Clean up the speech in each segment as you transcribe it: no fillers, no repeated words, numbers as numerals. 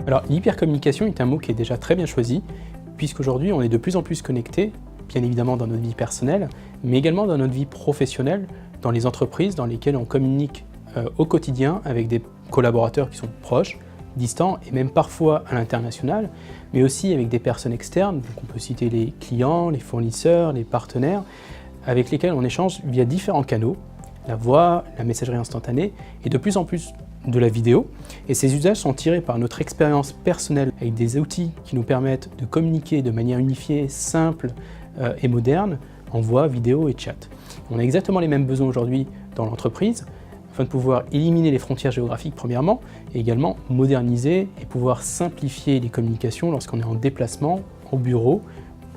Alors, l'hypercommunication est un mot qui est déjà très bien choisi, puisqu'aujourd'hui on est de plus en plus connecté, bien évidemment dans notre vie personnelle, mais également dans notre vie professionnelle, dans les entreprises dans lesquelles on communique au quotidien avec des collaborateurs qui sont proches, distants et même parfois à l'international, mais aussi avec des personnes externes, donc on peut citer les clients, les fournisseurs, les partenaires, avec lesquels on échange via différents canaux, la voix, la messagerie instantanée et de plus en plus de la vidéo. Et ces usages sont tirés par notre expérience personnelle avec des outils qui nous permettent de communiquer de manière unifiée, simple et moderne en voix, vidéo et chat. On a exactement les mêmes besoins aujourd'hui dans l'entreprise afin de pouvoir éliminer les frontières géographiques premièrement et également moderniser et pouvoir simplifier les communications lorsqu'on est en déplacement, au bureau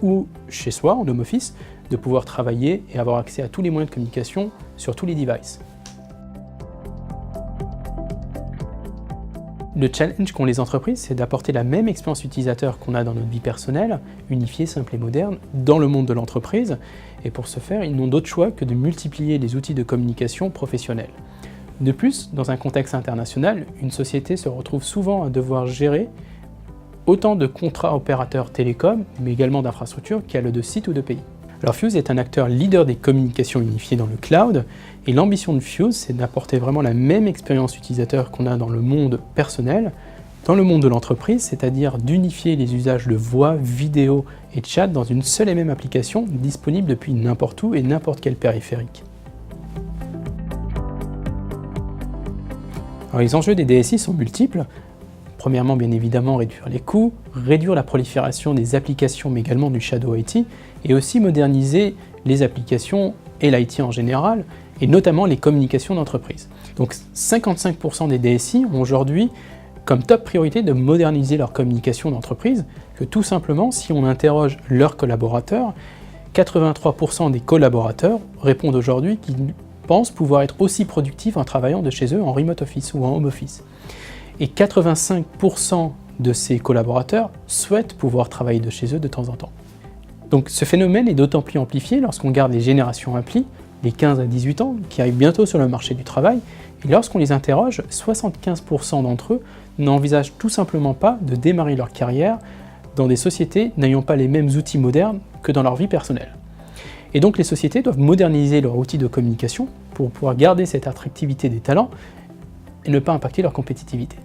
ou chez soi en home office, de pouvoir travailler et avoir accès à tous les moyens de communication sur tous les devices. Le challenge qu'ont les entreprises, c'est d'apporter la même expérience utilisateur qu'on a dans notre vie personnelle, unifiée, simple et moderne, dans le monde de l'entreprise. Et pour ce faire, ils n'ont d'autre choix que de multiplier les outils de communication professionnels. De plus, dans un contexte international, une société se retrouve souvent à devoir gérer autant de contrats opérateurs télécoms, mais également d'infrastructures, qu'elle a de sites ou de pays. Alors Fuse est un acteur leader des communications unifiées dans le cloud, et l'ambition de Fuse, c'est d'apporter vraiment la même expérience utilisateur qu'on a dans le monde personnel, dans le monde de l'entreprise, c'est-à-dire d'unifier les usages de voix, vidéo et chat dans une seule et même application, disponible depuis n'importe où et n'importe quel périphérique. Alors, les enjeux des DSI sont multiples. Premièrement, bien évidemment, réduire les coûts, réduire la prolifération des applications, mais également du shadow IT, et aussi moderniser les applications et l'IT en général, et notamment les communications d'entreprise. Donc 55% des DSI ont aujourd'hui comme top priorité de moderniser leur communication d'entreprise, que tout simplement, si on interroge leurs collaborateurs, 83% des collaborateurs répondent aujourd'hui qu'ils pensent pouvoir être aussi productifs en travaillant de chez eux en remote office ou en home office. Et 85% de ces collaborateurs souhaitent pouvoir travailler de chez eux de temps en temps. Donc ce phénomène est d'autant plus amplifié lorsqu'on garde les générations appli, les 15 à 18 ans, qui arrivent bientôt sur le marché du travail, et lorsqu'on les interroge, 75% d'entre eux n'envisagent tout simplement pas de démarrer leur carrière dans des sociétés n'ayant pas les mêmes outils modernes que dans leur vie personnelle. Et donc les sociétés doivent moderniser leurs outils de communication pour pouvoir garder cette attractivité des talents et ne pas impacter leur compétitivité.